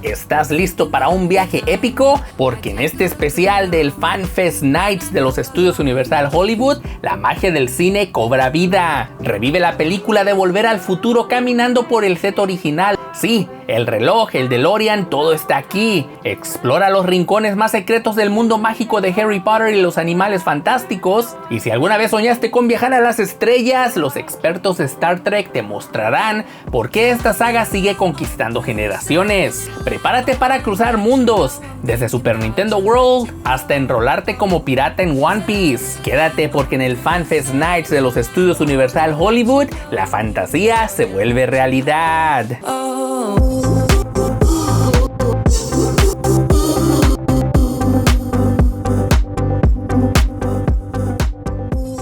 ¿Estás listo para un viaje épico? Porque en este especial del FanFest Nights de los estudios Universal Hollywood, la magia del cine cobra vida. Revive la película de Volver al Futuro caminando por el set original. Sí, el reloj, el DeLorean, todo está aquí. Explora los rincones más secretos del mundo mágico de Harry Potter y los animales fantásticos. Y si alguna vez soñaste con viajar a las estrellas, los expertos de Star Trek te mostrarán por qué esta saga sigue conquistando generaciones. Prepárate para cruzar mundos, desde Super Nintendo World hasta enrolarte como pirata en One Piece. Quédate porque en el FanFest Nights de los estudios Universal Hollywood, la fantasía se vuelve realidad.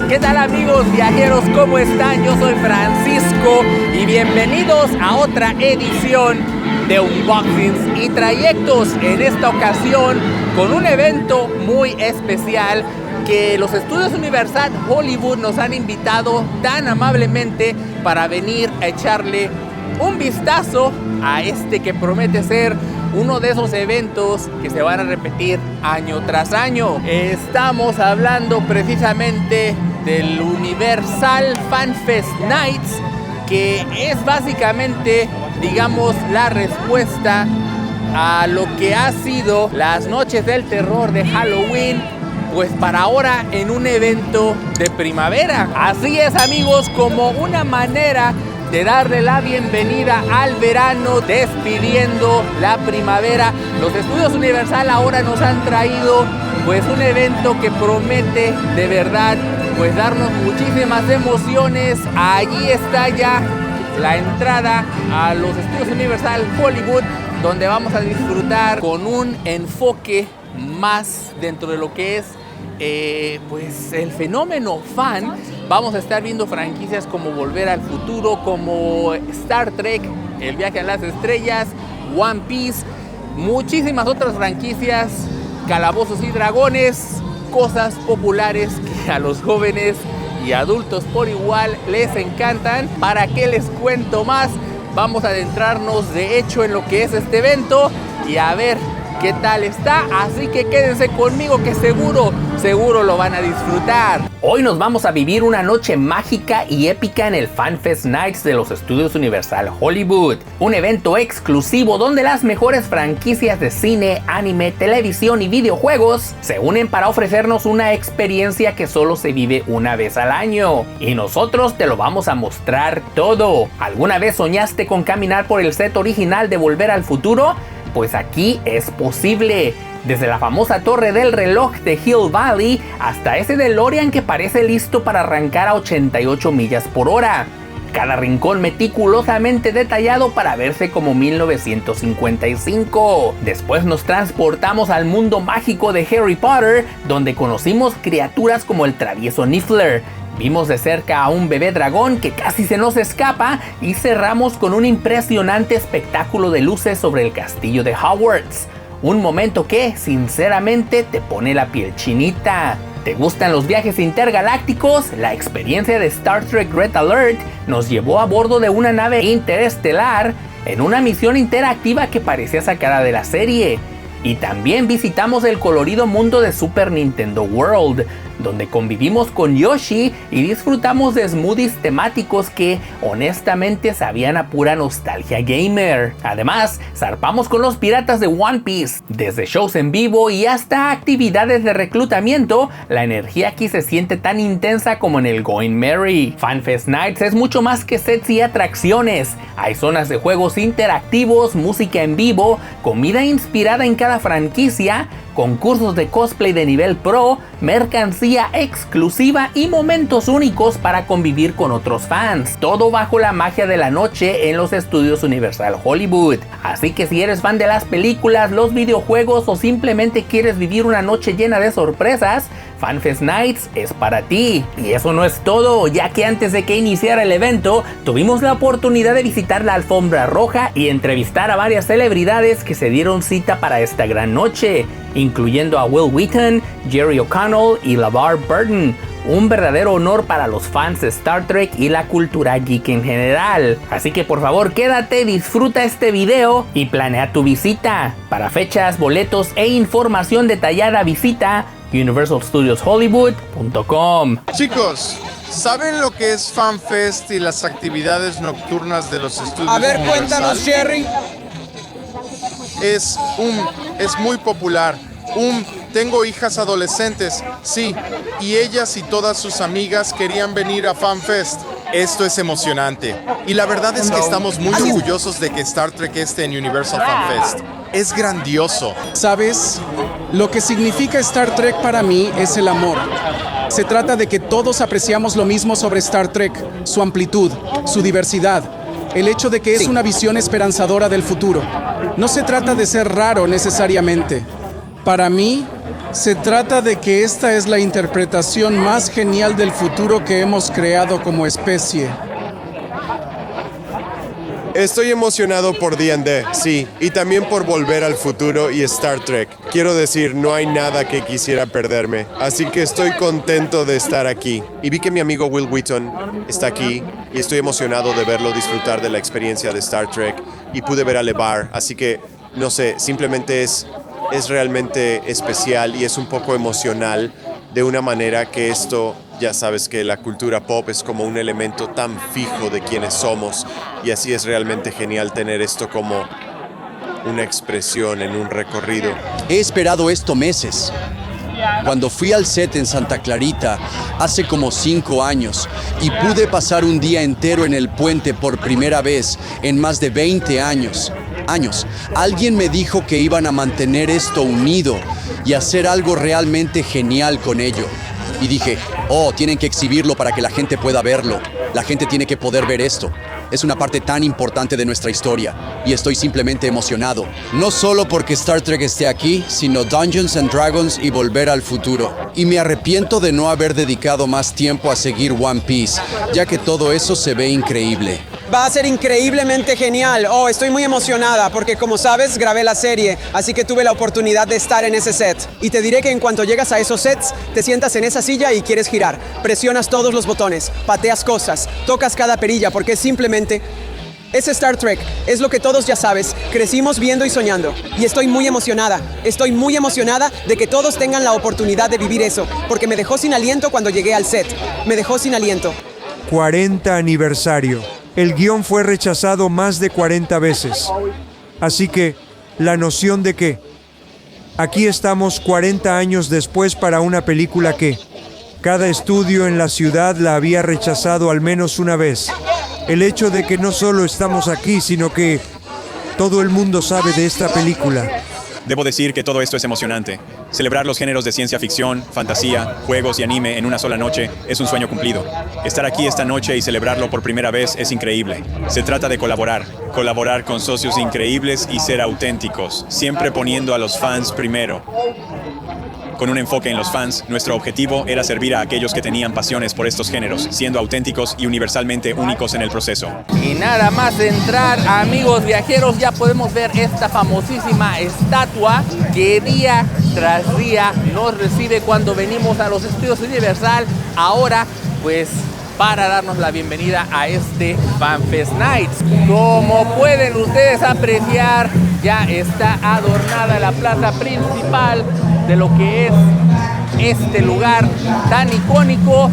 ¿Qué tal amigos viajeros? ¿Cómo están? Yo soy Francisco y bienvenidos a otra edición de Unboxings y Trayectos. En esta ocasión con un evento muy especial que los estudios Universal Hollywood nos han invitado tan amablemente para venir a echarle un vistazo a este que promete ser uno de esos eventos que se van a repetir año tras año. Estamos hablando precisamente del Universal FanFest Nights, que es básicamente, digamos, la respuesta a lo que ha sido las noches del terror de Halloween, pues para ahora en un evento de primavera. Así es amigos, como una manera de darle la bienvenida al verano, despidiendo la primavera. Los estudios Universal ahora nos han traído pues un evento que promete de verdad pues darnos muchísimas emociones. Allí está ya la entrada a los estudios Universal Hollywood, donde vamos a disfrutar con un enfoque más dentro de lo que es pues el fenómeno fan. Vamos a estar viendo franquicias como Volver al Futuro, como Star Trek, El Viaje a las Estrellas, One Piece, muchísimas otras franquicias, Calabozos y Dragones, cosas populares que a los jóvenes y adultos por igual les encantan. ¿Para qué les cuento más? Vamos a adentrarnos de hecho en lo que es este evento y a ver qué tal está, así que quédense conmigo que seguro lo van a disfrutar. Hoy nos vamos a vivir una noche mágica y épica en el FanFest Nights de los estudios Universal Hollywood, un evento exclusivo donde las mejores franquicias de cine, anime, televisión y videojuegos se unen para ofrecernos una experiencia que solo se vive una vez al año, y nosotros te lo vamos a mostrar todo. ¿Alguna vez soñaste con caminar por el set original de Volver al Futuro? Pues aquí es posible. Desde la famosa torre del reloj de Hill Valley hasta ese DeLorean que parece listo para arrancar a 88 millas por hora. Cada rincón meticulosamente detallado para verse como 1955. Después nos transportamos al mundo mágico de Harry Potter, donde conocimos criaturas como el travieso Niffler. Vimos de cerca a un bebé dragón que casi se nos escapa y cerramos con un impresionante espectáculo de luces sobre el castillo de Hogwarts. Un momento que, sinceramente, te pone la piel chinita. ¿Te gustan los viajes intergalácticos? La experiencia de Star Trek Red Alert nos llevó a bordo de una nave interestelar en una misión interactiva que parecía sacada de la serie. Y también visitamos el colorido mundo de Super Nintendo World, donde convivimos con Yoshi y disfrutamos de smoothies temáticos que honestamente sabían a pura nostalgia gamer. Además, zarpamos con los piratas de One Piece. Desde shows en vivo y hasta actividades de reclutamiento, la energía aquí se siente tan intensa como en el Going Merry. FanFest Nights es mucho más que sets y atracciones. Hay zonas de juegos interactivos, música en vivo, comida inspirada en cada franquicia, concursos de cosplay de nivel pro, mercancía exclusiva y momentos únicos para convivir con otros fans. Todo bajo la magia de la noche en los estudios Universal Hollywood. Así que si eres fan de las películas, los videojuegos o simplemente quieres vivir una noche llena de sorpresas, FanFest Nights es para ti. Y eso no es todo, ya que antes de que iniciara el evento, tuvimos la oportunidad de visitar la alfombra roja y entrevistar a varias celebridades que se dieron cita para esta gran noche, incluyendo a Will Wheaton, Jerry O'Connell y LeVar Burton. un verdadero honor para los fans de Star Trek y la cultura geek en general. Así que por favor quédate, disfruta este video y planea tu visita. Para fechas, boletos e información detallada visita universalstudioshollywood.com. Chicos, ¿saben lo que es FanFest y las actividades nocturnas de los estudios? A ver, Universal? cuéntanos, Jerry. Es muy popular. Tengo hijas adolescentes, sí, y ellas y todas sus amigas querían venir a FanFest. Esto es emocionante. Y la verdad es que estamos muy orgullosos de que Star Trek esté en Universal FanFest. Es grandioso. ¿Sabes? Lo que significa Star Trek para mí es el amor. Se trata de que todos apreciamos lo mismo sobre Star Trek, su amplitud, su diversidad, el hecho de que es una visión esperanzadora del futuro. No se trata de ser raro necesariamente. Para mí, se trata de que esta es la interpretación más genial del futuro que hemos creado como especie. Estoy emocionado por D&D, sí, y también por Volver al Futuro y Star Trek. Quiero decir, no hay nada que quisiera perderme, así que estoy contento de estar aquí. Y vi que mi amigo Will Wheaton está aquí, y estoy emocionado de verlo disfrutar de la experiencia de Star Trek, y pude ver a LeVar, así que, no sé, simplemente es realmente especial y es un poco emocional de una manera que esto, ya sabes que la cultura pop es como un elemento tan fijo de quienes somos y así es realmente genial tener esto como una expresión en un recorrido. He esperado esto meses. Cuando fui al set en Santa Clarita hace como 5 años y pude pasar un día entero en el puente por primera vez en más de 20 años. Alguien me dijo que iban a mantener esto unido y hacer algo realmente genial con ello. Y dije, tienen que exhibirlo para que la gente pueda verlo. La gente tiene que poder ver esto. Es una parte tan importante de nuestra historia y estoy simplemente emocionado. No solo porque Star Trek esté aquí, sino Dungeons and Dragons y Volver al Futuro. Y me arrepiento de no haber dedicado más tiempo a seguir One Piece, ya que todo eso se ve increíble. Va a ser increíblemente genial. Estoy muy emocionada porque, como sabes, grabé la serie, así que tuve la oportunidad de estar en ese set. Y te diré que en cuanto llegas a esos sets, te sientas en esa silla y quieres girar. Presionas todos los botones, pateas cosas, tocas cada perilla porque simplemente es Star Trek. Es lo que todos ya sabes, crecimos viendo y soñando. Y estoy muy emocionada de que todos tengan la oportunidad de vivir eso, porque me dejó sin aliento cuando llegué al set. Me dejó sin aliento. 40 aniversario. El guión fue rechazado más de 40 veces. Así que, la noción de que aquí estamos 40 años después para una película que cada estudio en la ciudad la había rechazado al menos una vez. El hecho de que no solo estamos aquí, sino que todo el mundo sabe de esta película. Debo decir que todo esto es emocionante. Celebrar los géneros de ciencia ficción, fantasía, juegos y anime en una sola noche es un sueño cumplido. Estar aquí esta noche y celebrarlo por primera vez es increíble. Se trata de colaborar con socios increíbles y ser auténticos, siempre poniendo a los fans primero. Con un enfoque en los fans, nuestro objetivo era servir a aquellos que tenían pasiones por estos géneros, siendo auténticos y universalmente únicos en el proceso. Y nada más entrar, amigos viajeros, ya podemos ver esta famosísima estatua que día tras día nos recibe cuando venimos a los estudios Universal. Ahora, pues, para darnos la bienvenida a este FanFest Nights. Como pueden ustedes apreciar, ya está adornada la plaza principal de lo que es este lugar tan icónico.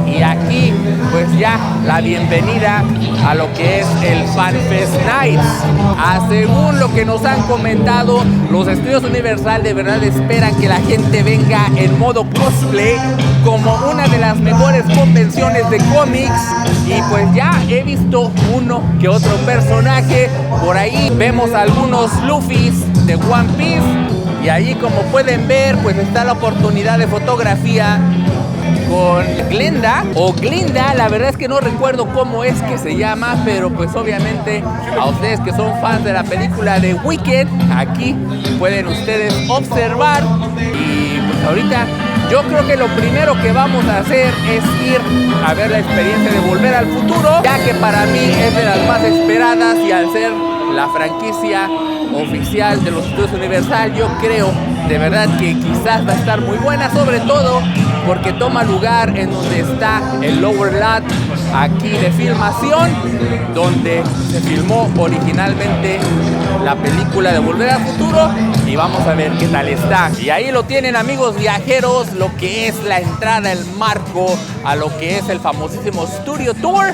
Y aquí pues ya la bienvenida a lo que es el FanFest Nights. Según lo que nos han comentado, los estudios Universal de verdad esperan que la gente venga en modo cosplay como una de las mejores convenciones de cómics. Y pues ya he visto uno que otro personaje. Por ahí vemos algunos Luffys de One Piece. Y ahí, como pueden ver, pues está la oportunidad de fotografía con Glinda o Glinda, la verdad es que no recuerdo cómo es que se llama, pero pues obviamente a ustedes que son fans de la película de Wicked, aquí pueden ustedes observar. Y pues ahorita yo creo que lo primero que vamos a hacer es ir a ver la experiencia de Volver al Futuro, ya que para mí es de las más esperadas y al ser la franquicia oficial de los estudios Universal, yo creo de verdad que quizás va a estar muy buena, sobre todo porque toma lugar en donde está el Lower Lot aquí de filmación, donde se filmó originalmente la película de Volver al Futuro, y vamos a ver qué tal está. Y ahí lo tienen, amigos viajeros, lo que es la entrada, el marco a lo que es el famosísimo Studio Tour.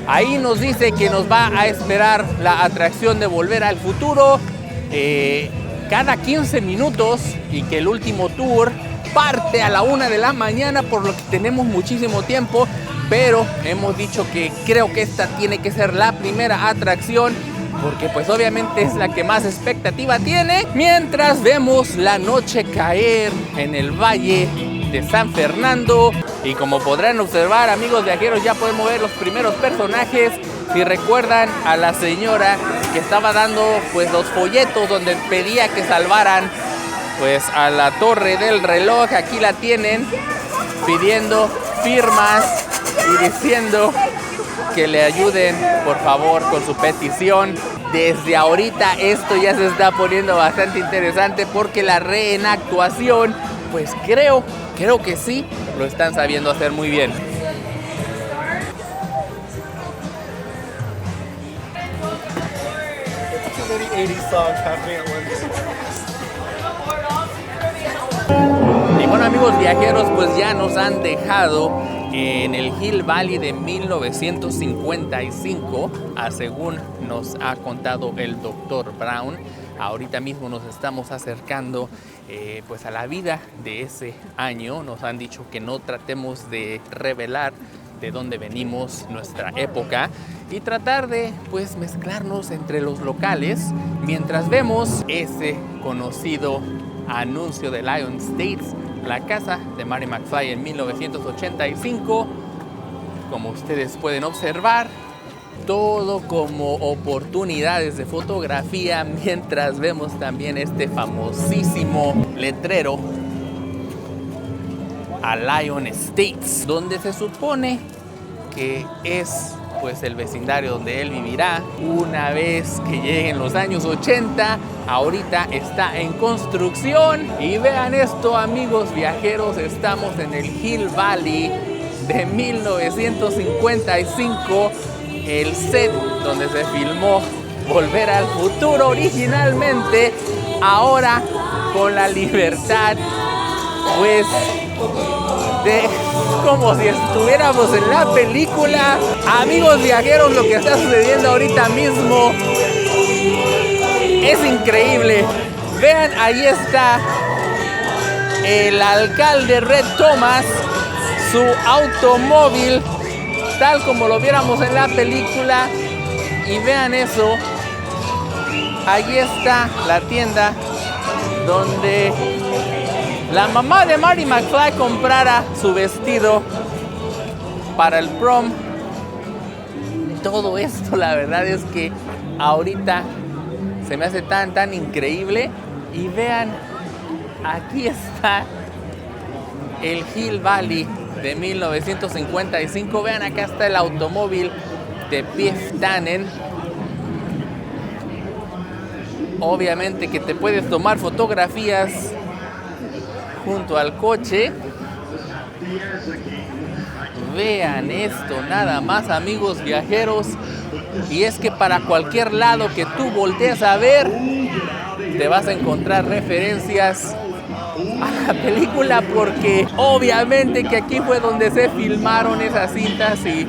Ahí nos dice que nos va a esperar la atracción de Volver al Futuro cada 15 minutos y que el último tour parte a la 1 de la mañana, por lo que tenemos muchísimo tiempo, pero hemos dicho que creo que esta tiene que ser la primera atracción, porque pues obviamente es la que más expectativa tiene, mientras vemos la noche caer en el valle de San Fernando. Y como podrán observar, amigos viajeros, ya podemos ver los primeros personajes. Si recuerdan a la señora que estaba dando pues los folletos donde pedía que salvaran pues a la torre del reloj, aquí la tienen pidiendo firmas y diciendo que le ayuden por favor con su petición. Desde ahorita esto ya se está poniendo bastante interesante, porque la reenactuación pues creo que sí lo están sabiendo hacer muy bien. Y bueno, amigos viajeros, pues ya nos han dejado en el Hill Valley de 1955, según nos ha contado el Dr. Brown. Ahorita mismo nos estamos acercando pues a la vida de ese año. Nos han dicho que no tratemos de revelar de dónde venimos, nuestra época, y tratar de pues mezclarnos entre los locales mientras vemos ese conocido anuncio de Lion States, la casa de Marty McFly en 1985. Como ustedes pueden observar, todo como oportunidades de fotografía, mientras vemos también este famosísimo letrero a Lion States, donde se supone que es pues el vecindario donde él vivirá una vez que lleguen los años 80. Ahorita está en construcción y vean esto, amigos viajeros, estamos en el Hill Valley de 1955, el set donde se filmó Volver al Futuro originalmente, ahora con la libertad pues de como si estuviéramos en la película. Amigos viajeros, lo que está sucediendo ahorita mismo es increíble. Vean, ahí está el alcalde Red Thomas, su automóvil, tal como lo viéramos en la película. Y vean eso, ahí está la tienda donde la mamá de Marty McFly comprara su vestido para el prom. Todo esto, la verdad es que ahorita se me hace tan increíble. Y vean, aquí está el Hill Valley de 1955. Vean, acá está el automóvil de Biff Tannen. Obviamente que te puedes tomar fotografías junto al coche. Vean esto nada más, amigos viajeros. Y es que para cualquier lado que tú voltees a ver, te vas a encontrar referencias a la película, porque obviamente que aquí fue donde se filmaron esas cintas. Y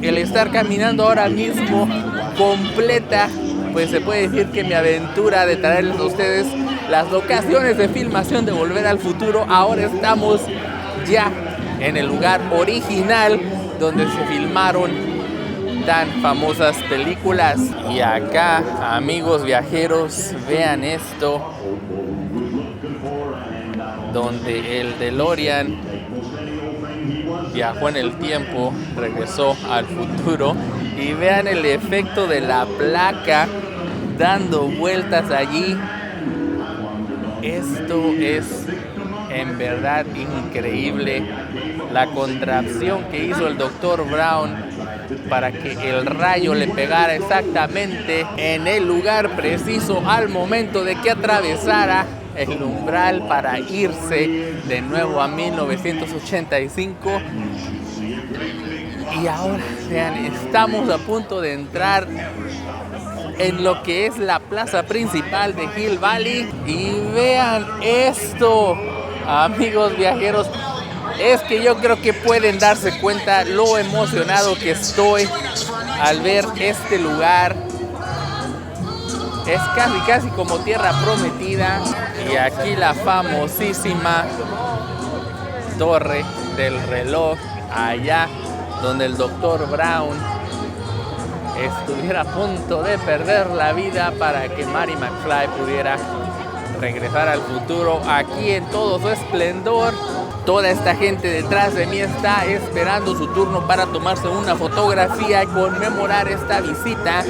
el estar caminando ahora mismo completa, pues se puede decir que mi aventura de traerles a ustedes las locaciones de filmación de Volver al Futuro. Ahora estamos ya en el lugar original donde se filmaron tan famosas películas. Y acá, amigos viajeros, vean esto, donde el DeLorean viajó en el tiempo, regresó al futuro. Y vean el efecto de la placa dando vueltas allí. Esto es en verdad increíble. La contracción que hizo el Dr. Brown para que el rayo le pegara exactamente en el lugar preciso al momento de que atravesara el umbral para irse de nuevo a 1985. Y ahora, vean, estamos a punto de entrar en lo que es la plaza principal de Hill Valley. Y vean esto, amigos viajeros. Es que yo creo que pueden darse cuenta lo emocionado que estoy al ver este lugar. Es casi como tierra prometida. Y aquí la famosísima torre del reloj, allá donde el Dr. Brown estuviera a punto de perder la vida para que Marty McFly pudiera regresar al futuro aquí en todo su esplendor. Toda esta gente detrás de mí está esperando su turno para tomarse una fotografía y conmemorar esta visita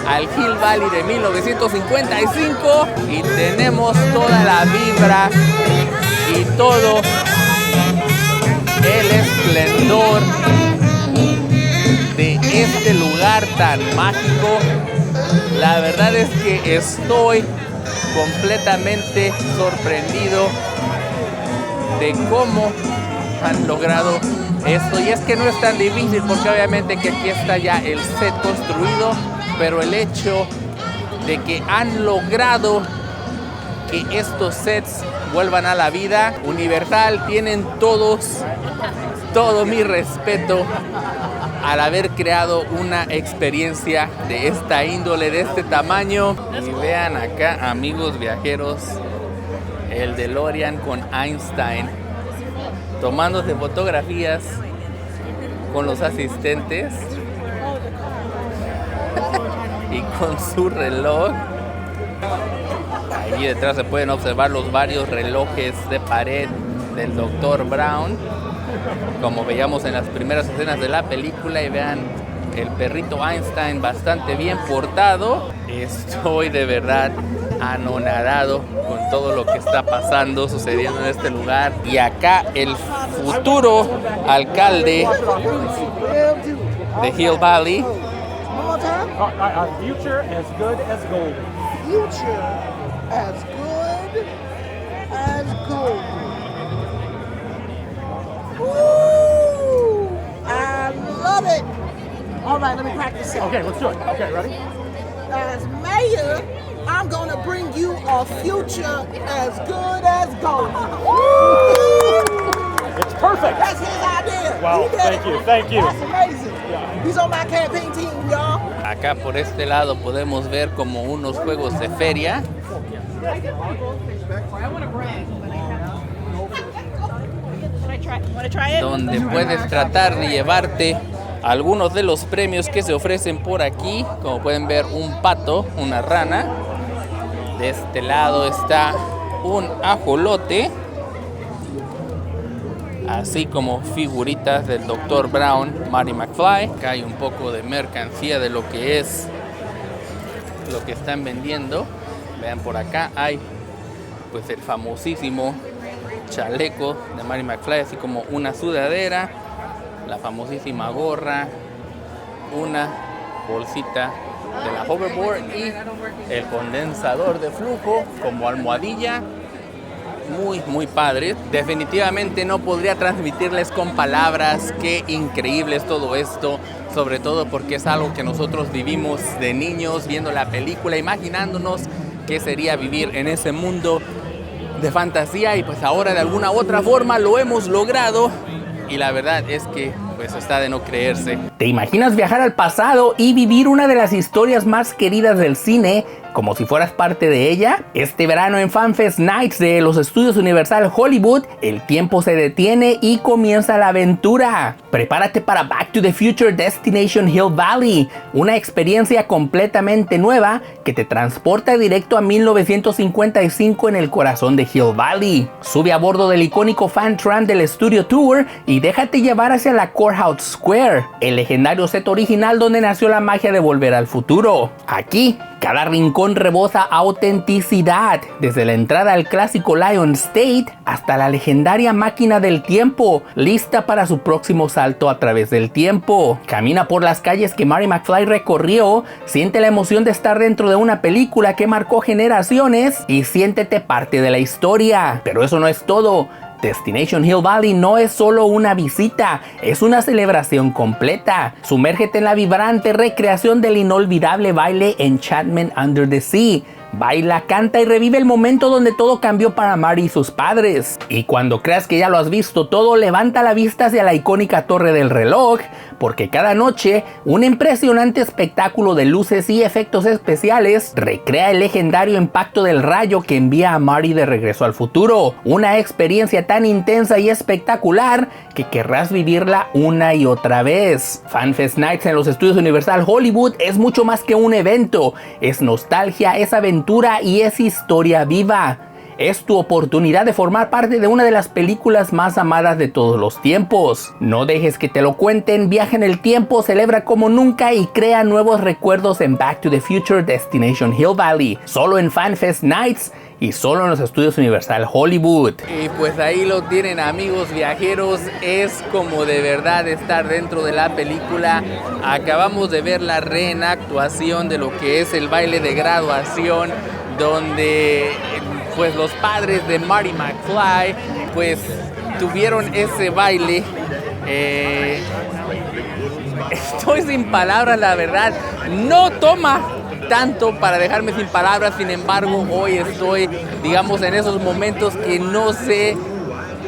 al Hill Valley de 1955. Y tenemos toda la vibra y todo el esplendor de este lugar tan mágico. La verdad es que estoy completamente sorprendido de cómo han logrado esto. Y es que no es tan difícil porque obviamente que aquí está ya el set construido, pero el hecho de que han logrado que estos sets vuelvan a la vida, Universal tienen todo mi respeto al haber creado una experiencia de esta índole, de este tamaño. Y vean acá, amigos viajeros, el DeLorean con Einstein tomándose fotografías con los asistentes y con su reloj. Ahí detrás se pueden observar los varios relojes de pared del Dr. Brown, como veíamos en las primeras escenas de la película. Y vean el perrito Einstein bastante bien portado. Estoy de verdad anonadado con todo lo que está pasando, sucediendo en este lugar. Y acá el futuro alcalde de Hill Valley. Future as good as gold. Future as good as gold. Woo! I love it. All right, let me practice it. Okay, let's do it. Okay, ready? As mayor, I'm gonna bring you a future as good as gold. It's perfect. That's his idea. Wow, thank you. That's amazing. He's on my campaign team, y'all. Acá por este lado podemos ver como unos juegos de feria. Donde puedes tratar de llevarte algunos de los premios que se ofrecen por aquí. Como pueden ver, un pato, una rana. De este lado está un ajolote, así como figuritas del Dr. Brown, Marty McFly. Acá hay un poco de mercancía de lo que es lo que están vendiendo. Vean, por acá hay pues el famosísimo chaleco de Marty McFly, así como una sudadera, la famosísima gorra, una bolsita de la hoverboard y el condensador de flujo como almohadilla. Muy padre. Definitivamente no podría transmitirles con palabras qué increíble es todo esto, sobre todo porque es algo que nosotros vivimos de niños viendo la película, imaginándonos qué sería vivir en ese mundo de fantasía, y pues ahora de alguna u otra forma lo hemos logrado. Y la verdad es que pues está de no creerse. ¿Te imaginas viajar al pasado y vivir una de las historias más queridas del cine como si fueras parte de ella? Este verano en FanFest Nights de los estudios Universal Hollywood, el tiempo se detiene y comienza la aventura. Prepárate para Back to the Future Destination Hill Valley, una experiencia completamente nueva que te transporta directo a 1955 en el corazón de Hill Valley. Sube a bordo del icónico Fan Tram del Studio Tour y déjate llevar hacia la Courthouse Square, el legendario set original donde nació la magia de Volver al Futuro. Aquí Cada rincón rebosa autenticidad, desde la entrada al clásico Lion State hasta la legendaria máquina del tiempo, lista para su próximo salto a través del tiempo. Camina por las calles que Marty McFly recorrió, siente la emoción de estar dentro de una película que marcó generaciones y siéntete parte de la historia. Pero eso no es todo. Destination Hill Valley no es solo una visita, es una celebración completa. Sumérgete en la vibrante recreación del inolvidable baile Enchantment Under the Sea. Baila, canta y revive el momento donde todo cambió para Marty y sus padres. Y cuando creas que ya lo has visto todo, levanta la vista hacia la icónica Torre del Reloj, porque cada noche un impresionante espectáculo de luces y efectos especiales recrea el legendario impacto del rayo que envía a Marty de regreso al futuro. Una experiencia tan intensa y espectacular que querrás vivirla una y otra vez. FanFest Nights en los estudios Universal Hollywood es mucho más que un evento, es nostalgia, es aventura y es historia viva. Es tu oportunidad de formar parte de una de las películas más amadas de todos los tiempos. No dejes que te lo cuenten, viaja en el tiempo, celebra como nunca y crea nuevos recuerdos en Back to the Future Destination Hill Valley. Solo en FanFest Nights y solo en los estudios Universal Hollywood. Y pues ahí lo tienen, amigos viajeros, es como de verdad estar dentro de la película. Acabamos de ver la reenactuación de lo que es el baile de graduación, donde pues los padres de Marty McFly pues tuvieron ese baile. Estoy sin palabras, la verdad. No toma tanto para dejarme sin palabras, sin embargo hoy estoy, digamos, en esos momentos que no sé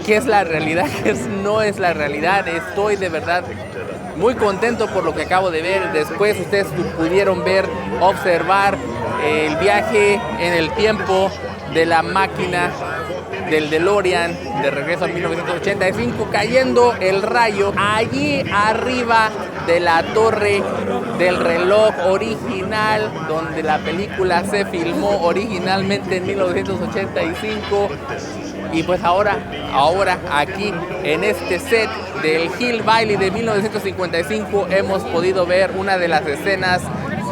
qué es la realidad, qué no es la realidad. Estoy de verdad muy contento por lo que acabo de ver. Después ustedes pudieron ver, observar el viaje en el tiempo de la máquina del DeLorean de regreso a 1985, cayendo el rayo allí arriba de la torre del reloj original, donde la película se filmó originalmente en 1985. Y pues ahora aquí en este set del Hill Valley de 1955 hemos podido ver una de las escenas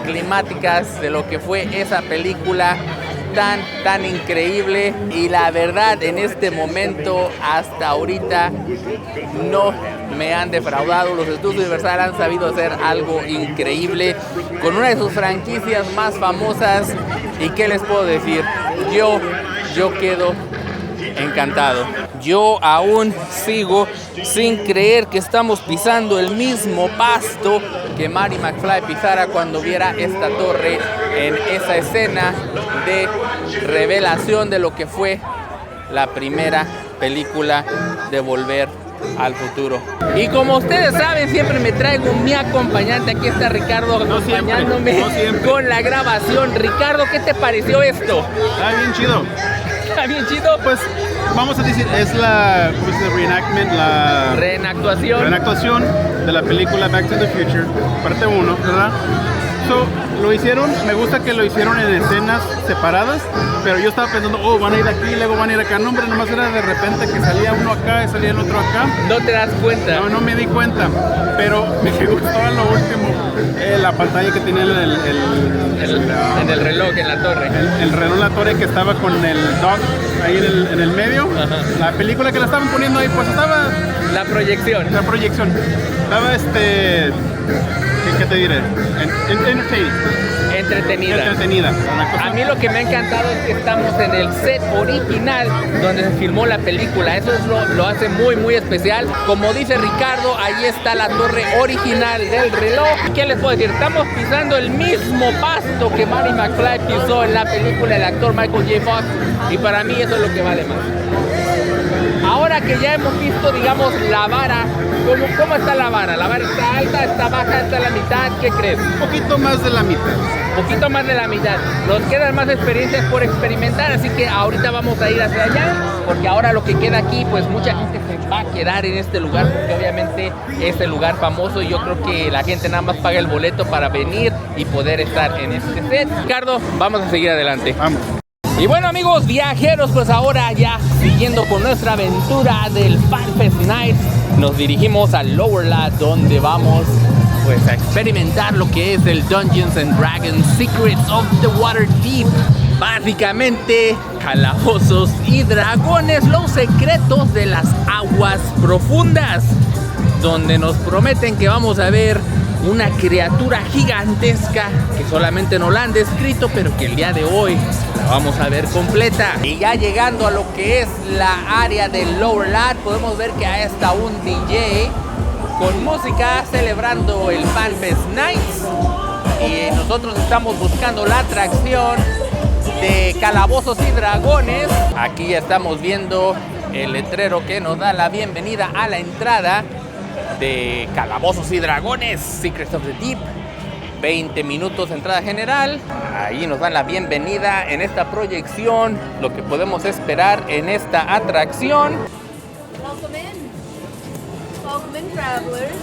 climáticas de lo que fue esa película tan increíble. Y la verdad, en este momento hasta ahorita no me han defraudado. Los estudios Universal han sabido hacer algo increíble con una de sus franquicias más famosas. Y qué les puedo decir, yo quedo encantado. Yo aún sigo sin creer que estamos pisando el mismo pasto que Marty McFly pisara cuando viera esta torre en esa escena de revelación de lo que fue la primera película de Volver al Futuro. Y como ustedes saben, siempre me traigo mi acompañante. Aquí está Ricardo acompañándome con la grabación. Ricardo, ¿qué te pareció esto? Está bien chido. Está bien chido. Pues vamos a decir, es la reenactment, la reenactuación de la película Back to the Future, parte 1, ¿verdad? Lo hicieron, me gusta que lo hicieron en escenas separadas, pero yo estaba pensando, van a ir aquí, luego van a ir acá. No, hombre, nomás era de repente que salía uno acá y salía el otro acá. ¿No te das cuenta? No me di cuenta, pero me gustó lo último, la pantalla que tenía en el reloj, en la torre. El reloj en la torre que estaba con el dock ahí en el medio. Ajá. La película que la estaban poniendo ahí, pues estaba... La proyección. Estaba ¿qué te diré? Entretenida. A mí lo que me ha encantado es que estamos en el set original donde se filmó la película. Eso lo hace muy especial. Como dice Ricardo, ahí está la torre original del reloj. ¿Qué les puedo decir? Estamos pisando el mismo pasto que Marty McFly pisó en la película, el actor Michael J. Fox. Y para mí eso es lo que vale más. Ahora que ya hemos visto, digamos, la vara, ¿cómo está la vara? ¿La vara está alta, está baja, está a la mitad? ¿Qué crees? Un poquito más de la mitad. Poquito más de la mitad. Nos quedan más experiencias por experimentar, así que ahorita vamos a ir hacia allá, porque ahora lo que queda aquí, pues mucha gente se va a quedar en este lugar, porque obviamente es el lugar famoso y yo creo que la gente nada más paga el boleto para venir y poder estar en este set. Ricardo, vamos a seguir adelante. Vamos. Y bueno, amigos viajeros, pues ahora ya siguiendo con nuestra aventura del FanFest Nights, nos dirigimos al Lower Lot, donde vamos pues a experimentar lo que es el Dungeons and Dragons Secrets of the Waterdeep. Básicamente, calabozos y dragones, los secretos de las aguas profundas, donde nos prometen que vamos a ver una criatura gigantesca que solamente nos la han descrito, pero que el día de hoy la vamos a ver completa. Y ya llegando a lo que es la área del Lower Lot, podemos ver que ahí está un DJ con música celebrando el FanFest Nights, y nosotros estamos buscando la atracción de calabozos y dragones. Aquí ya estamos viendo el letrero que nos da la bienvenida a la entrada de Calabozos y Dragones, Secrets of the Deep. 20 minutos de entrada general. Ahí nos dan la bienvenida en esta proyección, lo que podemos esperar en esta atracción. Welcome in. Welcome in, travelers.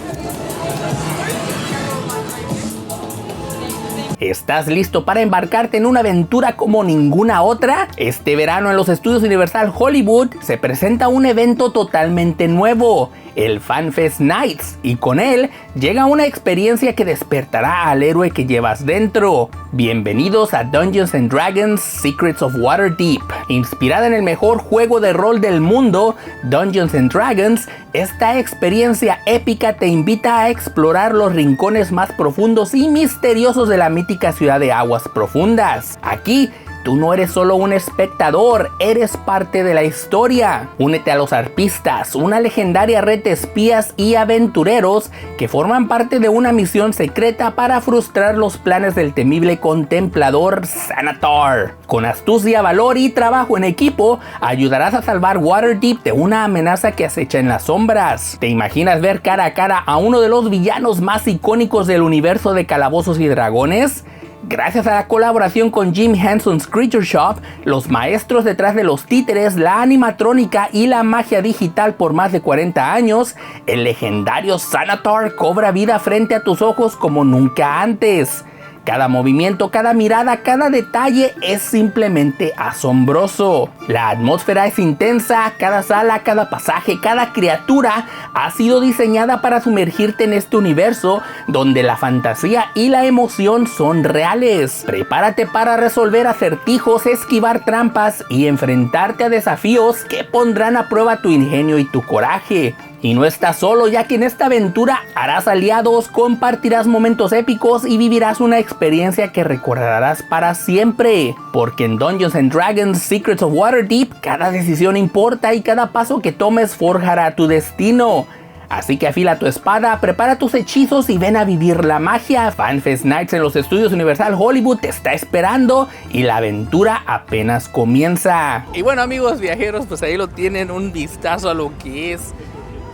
¿Estás listo para embarcarte en una aventura como ninguna otra? Este verano en los estudios Universal Hollywood se presenta un evento totalmente nuevo, el FanFest Nights, y con él llega una experiencia que despertará al héroe que llevas dentro. Bienvenidos a Dungeons and Dragons Secrets of Waterdeep. Inspirada en el mejor juego de rol del mundo, Dungeons and Dragons, esta experiencia épica te invita a explorar los rincones más profundos y misteriosos de la mítica ciudad de aguas profundas. Aquí, tú no eres solo un espectador, eres parte de la historia. Únete a los arpistas, una legendaria red de espías y aventureros que forman parte de una misión secreta para frustrar los planes del temible contemplador Xanatar. Con astucia, valor y trabajo en equipo, ayudarás a salvar Waterdeep de una amenaza que acecha en las sombras. ¿Te imaginas ver cara a cara a uno de los villanos más icónicos del universo de Calabozos y Dragones? Gracias a la colaboración con Jim Henson's Creature Shop, los maestros detrás de los títeres, la animatrónica y la magia digital por más de 40 años, el legendario Xanatar cobra vida frente a tus ojos como nunca antes. Cada movimiento, cada mirada, cada detalle es simplemente asombroso. La atmósfera es intensa, cada sala, cada pasaje, cada criatura ha sido diseñada para sumergirte en este universo donde la fantasía y la emoción son reales. Prepárate para resolver acertijos, esquivar trampas y enfrentarte a desafíos que pondrán a prueba tu ingenio y tu coraje. Y no estás solo, ya que en esta aventura harás aliados, compartirás momentos épicos y vivirás una experiencia que recordarás para siempre. Porque en Dungeons and Dragons Secrets of Waterdeep, cada decisión importa y cada paso que tomes forjará tu destino. Así que afila tu espada, prepara tus hechizos y ven a vivir la magia. FanFest Nights en los estudios Universal Hollywood te está esperando y la aventura apenas comienza. Y bueno, amigos viajeros, pues ahí lo tienen, un vistazo a lo que es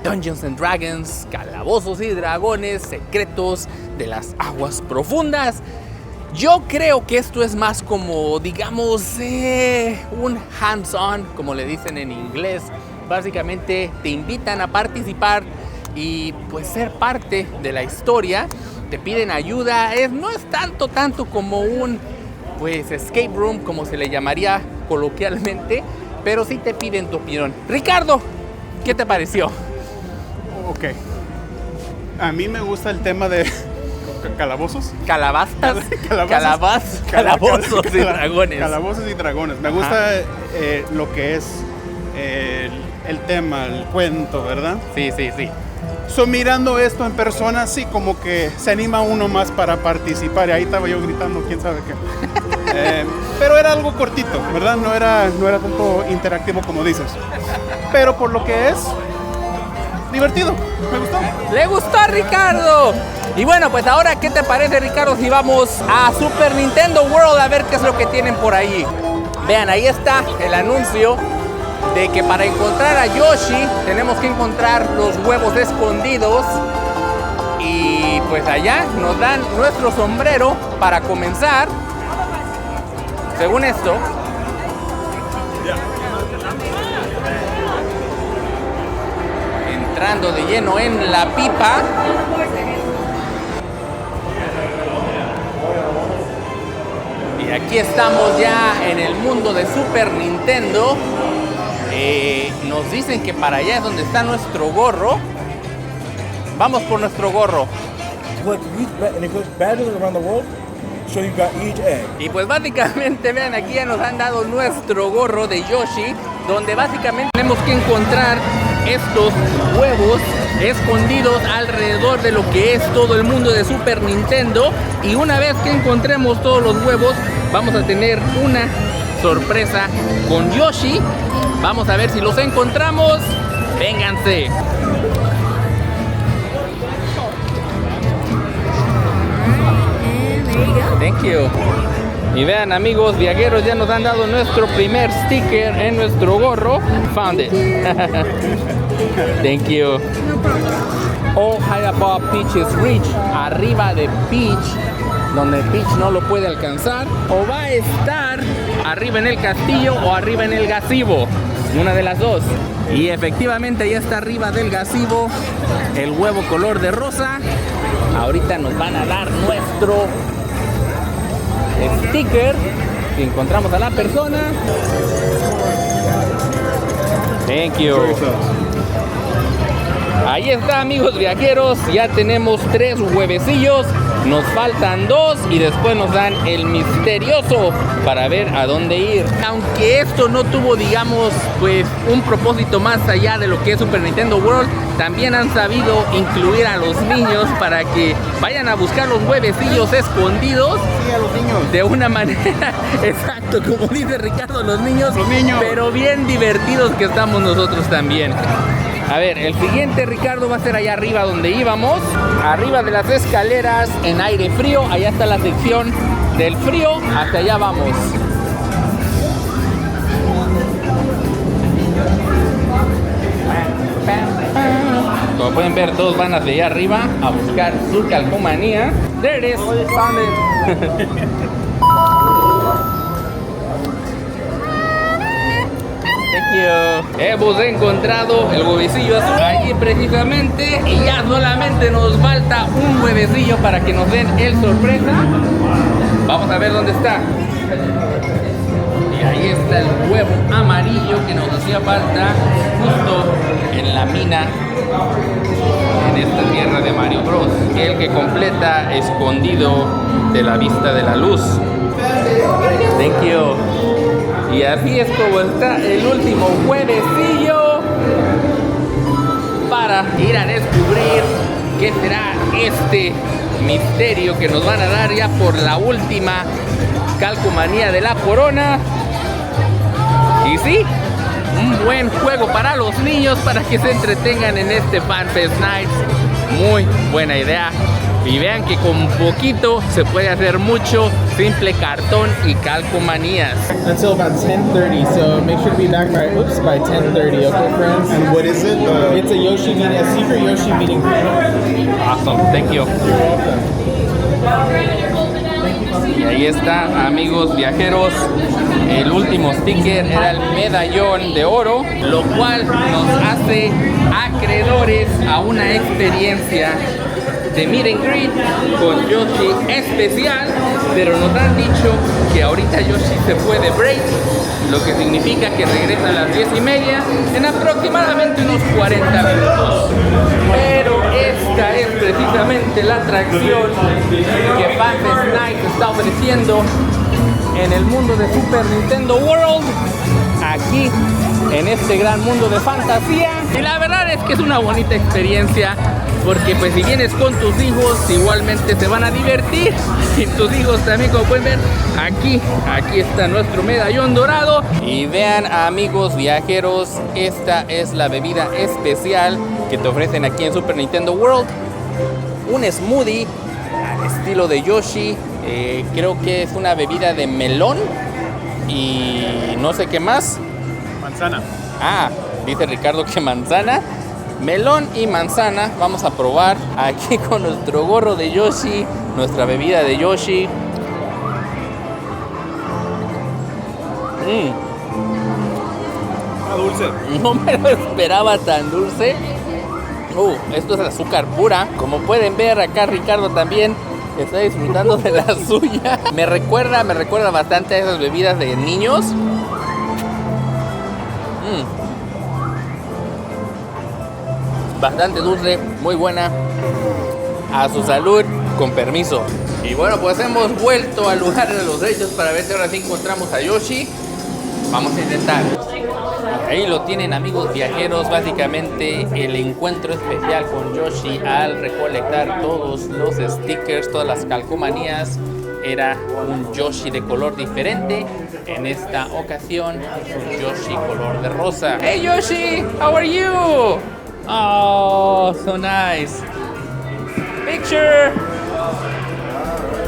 Dungeons and Dragons, Calabozos y Dragones, Secretos de las Aguas Profundas. Yo creo que esto es más como, digamos, un hands-on, como le dicen en inglés. Básicamente te invitan a participar y pues ser parte de la historia. Te piden ayuda. No es tanto como un pues escape room, como se le llamaría coloquialmente, pero sí te piden tu opinión. Ricardo, ¿qué te pareció? Ok. A mí me gusta el tema de calabozos. Calabazas. Calabozos y dragones. Calabozos y dragones. Me gusta lo que es el tema, el cuento, ¿verdad? Sí. Mirando esto en persona, sí, como que se anima uno más para participar. Y ahí estaba yo gritando, quién sabe qué. Pero era algo cortito, ¿verdad? No era tanto interactivo como dices. Pero por lo que es divertido, me gustó. Le gustó a Ricardo. Y bueno, pues ahora, ¿qué te parece, Ricardo, si vamos a Super Nintendo World a ver qué es lo que tienen por ahí? Vean, ahí está el anuncio de que para encontrar a Yoshi tenemos que encontrar los huevos escondidos. Y pues allá nos dan nuestro sombrero para comenzar. Según esto. Entrando de lleno en la pipa. Y aquí estamos ya en el mundo de Super Nintendo. Nos dicen que para allá es donde está nuestro gorro. Vamos por nuestro gorro. Y pues básicamente, vean, aquí ya nos han dado nuestro gorro de Yoshi, donde básicamente tenemos que encontrar estos huevos escondidos alrededor de lo que es todo el mundo de Super Nintendo. Y una vez que encontremos todos los huevos, vamos a tener una sorpresa con Yoshi. Vamos a ver si los encontramos. Vénganse. Thank you. Y vean, amigos viajeros, ya nos han dado nuestro primer sticker en nuestro gorro. Found it. Thank you. All high above Peach's Reach. Arriba de Peach, donde Peach no lo puede alcanzar. O va a estar arriba en el castillo o arriba en el gazebo. Una de las dos. Y efectivamente ya está arriba del gazebo el huevo color de rosa. Ahorita nos van a dar nuestro sticker si encontramos a la persona. Thank you. Ahí está, amigos viajeros, ya tenemos 3 huevecillos, nos faltan 2 y después nos dan el misterioso para ver a dónde ir. Aunque esto no tuvo, digamos, pues un propósito más allá de lo que es Super Nintendo World, también han sabido incluir a los niños para que vayan a buscar los huevecillos escondidos. Sí, a los niños. De una manera, exacto, como dice Ricardo, los niños, pero bien divertidos que estamos nosotros también. A ver, el siguiente, Ricardo, va a ser allá arriba donde íbamos. Arriba de las escaleras en aire frío. Allá está la sección del frío. Hasta allá vamos. Como pueden ver, todos van hacia allá arriba a buscar su calcomanía. There it is. Found it. Hemos encontrado el huevecillo azul allí precisamente y ya solamente nos falta un huevecillo para que nos den el sorpresa. Vamos a ver dónde está. Y ahí está el huevo amarillo que nos hacía falta justo en la mina en esta tierra de Mario Bros. El que completa escondido de la vista de la luz. Thank you. Y así es como está el último huevecillo para ir a descubrir qué será este misterio que nos van a dar ya por la última calcomanía de la corona. Y sí, un buen juego para los niños para que se entretengan en este FanFest Nights. Muy buena idea. Y vean que con poquito se puede hacer mucho, simple cartón y calcomanías. Until about 10:30, so make sure to be back by 10:30, okay, friends? And what is it? It's a Yoshi meeting, a secret Yoshi meeting. Awesome, thank you. Y ahí está, amigos viajeros, el último sticker era el medallón de oro, lo cual nos hace acreedores a una experiencia de meet and greet con Yoshi especial, pero nos han dicho que ahorita Yoshi se fue de break, lo que significa que regresa a las 10:30 en aproximadamente unos 40 minutos. Pero esta es precisamente la atracción que FanFest Night está ofreciendo en el mundo de Super Nintendo World, aquí en este gran mundo de fantasía. Y la verdad es que es una bonita experiencia, porque pues si vienes con tus hijos igualmente se van a divertir, y tus hijos también, como pueden ver aquí está nuestro medallón dorado. Y vean, amigos viajeros, esta es la bebida especial que te ofrecen aquí en Super Nintendo World, un smoothie al estilo de Yoshi. Creo que es una bebida de melón y no sé qué más. Manzana. Ah, dice Ricardo que manzana. Melón y manzana. Vamos a probar aquí con nuestro gorro de Yoshi, nuestra bebida de Yoshi. Dulce. No me lo esperaba tan dulce. Esto es azúcar pura. Como pueden ver acá, Ricardo también está disfrutando de la suya. Me recuerda bastante a esas bebidas de niños. Bastante dulce, muy buena. A su salud. Con permiso. Y bueno, pues hemos vuelto al lugar de los hechos para ver si ahora sí encontramos a Yoshi. Vamos a intentar. Ahí lo tienen, amigos viajeros, básicamente el encuentro especial con Yoshi al recolectar todos los stickers, todas las calcomanías. Era un Yoshi de color diferente. En esta ocasión, un Yoshi color de rosa. Hey Yoshi, how are you? Oh, so nice. Picture.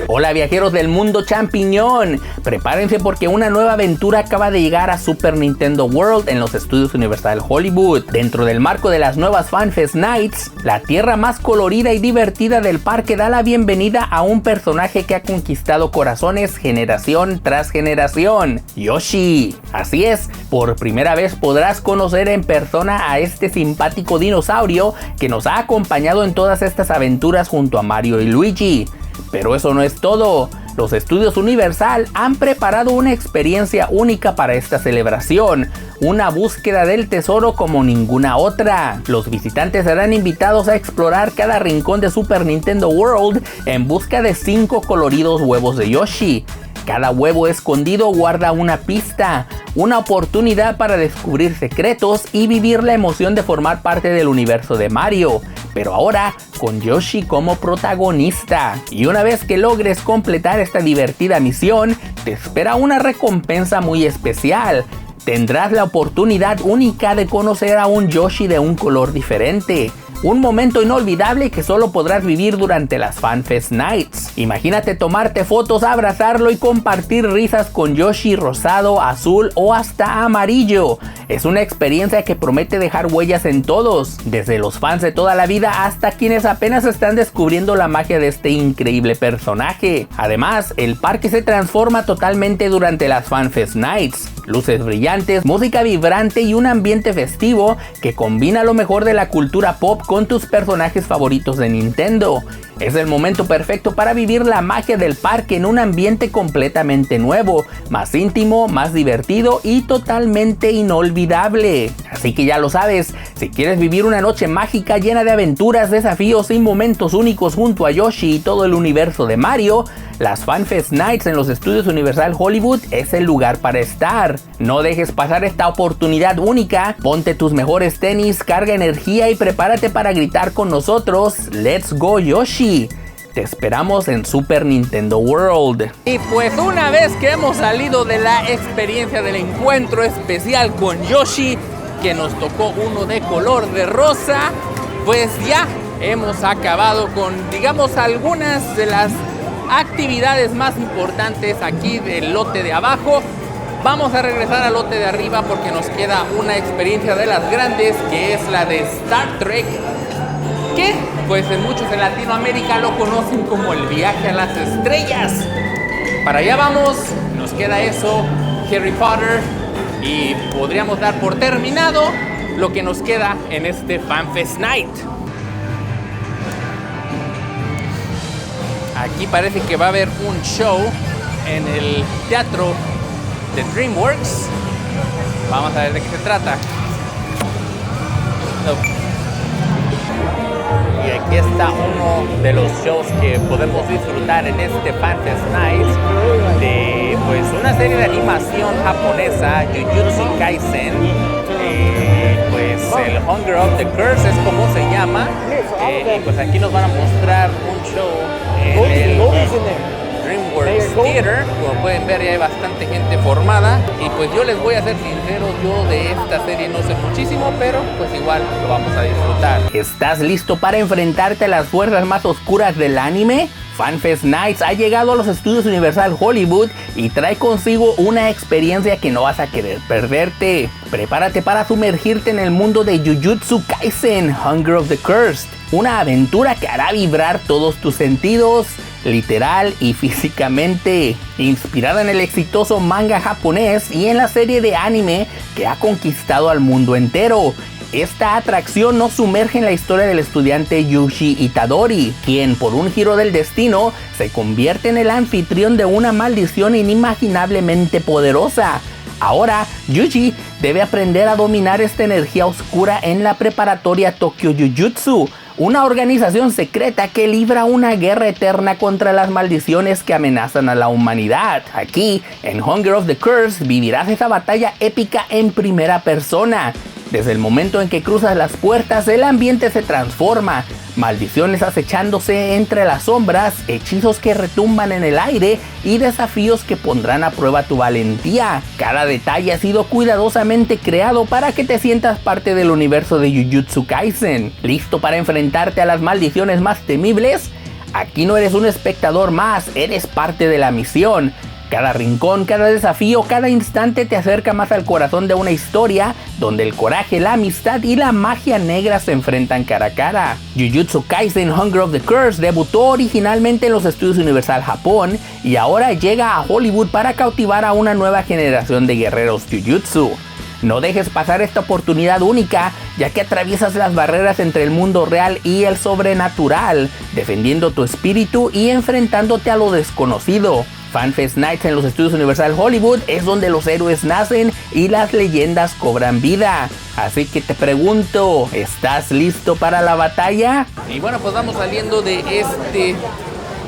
Hola viajeros del mundo champiñón, prepárense porque una nueva aventura acaba de llegar a Super Nintendo World en los estudios Universal Hollywood. Dentro del marco de las nuevas FanFest Nights, la tierra más colorida y divertida del parque da la bienvenida a un personaje que ha conquistado corazones generación tras generación, Yoshi. Así es, por primera vez podrás conocer en persona a este simpático dinosaurio que nos ha acompañado en todas estas aventuras junto a Mario y Luigi. Pero eso no es todo. Los estudios Universal han preparado una experiencia única para esta celebración, una búsqueda del tesoro como ninguna otra. Los visitantes serán invitados a explorar cada rincón de Super Nintendo World en busca de 5 coloridos huevos de Yoshi. Cada huevo escondido guarda una pista, una oportunidad para descubrir secretos y vivir la emoción de formar parte del universo de Mario, pero ahora con Yoshi como protagonista. Y una vez que logres completar esta divertida misión, te espera una recompensa muy especial. Tendrás la oportunidad única de conocer a un Yoshi de un color diferente. Un momento inolvidable que solo podrás vivir durante las FanFest Nights. Imagínate tomarte fotos, abrazarlo y compartir risas con Yoshi rosado, azul o hasta amarillo. Es una experiencia que promete dejar huellas en todos, desde los fans de toda la vida hasta quienes apenas están descubriendo la magia de este increíble personaje. Además, el parque se transforma totalmente durante las FanFest Nights. Luces brillantes, música vibrante y un ambiente festivo que combina lo mejor de la cultura pop con tus personajes favoritos de Nintendo. Es el momento perfecto para vivir la magia del parque en un ambiente completamente nuevo, más íntimo, más divertido y totalmente inolvidable. Así que ya lo sabes, si quieres vivir una noche mágica llena de aventuras, desafíos y momentos únicos junto a Yoshi y todo el universo de Mario, las FanFest Nights en los estudios Universal Hollywood es el lugar para estar. No dejes pasar esta oportunidad única, ponte tus mejores tenis, carga energía y prepárate para gritar con nosotros, ¡Let's go Yoshi! Te esperamos en Super Nintendo World. Y pues una vez que hemos salido de la experiencia del encuentro especial con Yoshi, que nos tocó uno de color de rosa, pues ya hemos acabado con, digamos, algunas de las actividades más importantes aquí del lote de abajo. Vamos a regresar al lote de arriba porque nos queda una experiencia de las grandes, que es la de Star Trek, que pues en muchos en Latinoamérica lo conocen como el viaje a las estrellas. Para allá vamos, nos queda eso, Harry Potter, y podríamos dar por terminado lo que nos queda en este FanFest Night. Aquí parece que va a haber un show en el teatro de DreamWorks. Vamos a ver de qué se trata. Y aquí está uno de los shows que podemos disfrutar en este FanFest Night de pues una serie de animación japonesa, Jujutsu Kaisen. Pues el Hunger of the Curse es como se llama. Y pues aquí nos van a mostrar un show en el DreamWorks Theater. Como pueden ver, ya hay bastante gente formada. Y pues yo les voy a ser sincero, yo de esta serie no sé muchísimo, pero pues igual lo vamos a disfrutar. ¿Estás listo para enfrentarte a las fuerzas más oscuras del anime? FanFest Nights ha llegado a los estudios Universal Hollywood y trae consigo una experiencia que no vas a querer perderte. Prepárate para sumergirte en el mundo de Jujutsu Kaisen, Hunger of the Cursed, una aventura que hará vibrar todos tus sentidos, literal y físicamente. Inspirada en el exitoso manga japonés y en la serie de anime que ha conquistado al mundo entero. Esta atracción nos sumerge en la historia del estudiante Yuji Itadori, quien por un giro del destino se convierte en el anfitrión de una maldición inimaginablemente poderosa. Ahora, Yuji debe aprender a dominar esta energía oscura en la preparatoria Tokyo Jujutsu, una organización secreta que libra una guerra eterna contra las maldiciones que amenazan a la humanidad. Aquí, en Hunger of the Curse, vivirás esa batalla épica en primera persona. Desde el momento en que cruzas las puertas, el ambiente se transforma. Maldiciones acechándose entre las sombras, hechizos que retumban en el aire y desafíos que pondrán a prueba tu valentía. Cada detalle ha sido cuidadosamente creado para que te sientas parte del universo de Jujutsu Kaisen. ¿Listo para enfrentarte a las maldiciones más temibles? Aquí no eres un espectador más, eres parte de la misión. Cada rincón, cada desafío, cada instante te acerca más al corazón de una historia donde el coraje, la amistad y la magia negra se enfrentan cara a cara. Jujutsu Kaisen Hunger of the Curse debutó originalmente en los estudios Universal Japón y ahora llega a Hollywood para cautivar a una nueva generación de guerreros Jujutsu. No dejes pasar esta oportunidad única, ya que atraviesas las barreras entre el mundo real y el sobrenatural, defendiendo tu espíritu y enfrentándote a lo desconocido. FanFest Nights en los estudios Universal Hollywood es donde los héroes nacen y las leyendas cobran vida. Así que te pregunto, ¿estás listo para la batalla? Y bueno, pues vamos saliendo de este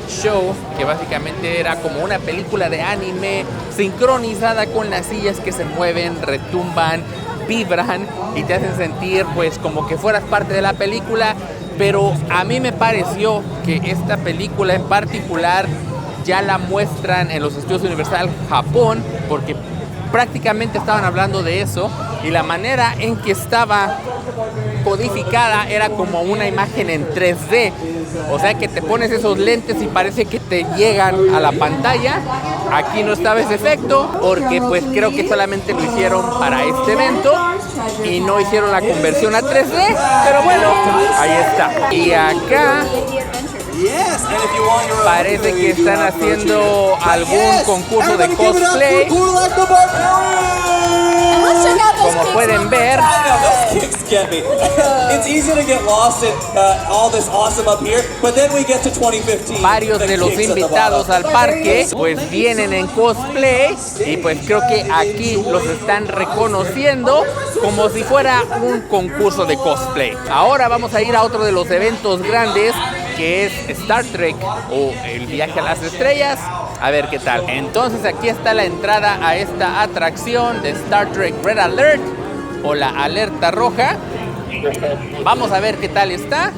show que básicamente era como una película de anime sincronizada con las sillas que se mueven, retumban, vibran y te hacen sentir pues como que fueras parte de la película. Pero a mí me pareció que esta película en particular ya la muestran en los estudios Universal Japón, porque prácticamente estaban hablando de eso y la manera en que estaba codificada era como una imagen en 3D. O sea que te pones esos lentes y parece que te llegan a la pantalla. Aquí no estaba ese efecto porque pues creo que solamente lo hicieron para este evento y no hicieron la conversión a 3D, pero bueno, ahí está. Y acá parece que están haciendo algún concurso de cosplay. Como pueden ver, varios de los invitados al parque pues vienen en cosplay y pues creo que aquí los están reconociendo como si fuera un concurso de cosplay. Ahora vamos a ir a otro de los eventos grandes, que es Star Trek o el viaje a las estrellas. A ver qué tal. Entonces aquí está la entrada a esta atracción de Star Trek Red Alert o la alerta roja. Vamos a ver qué tal está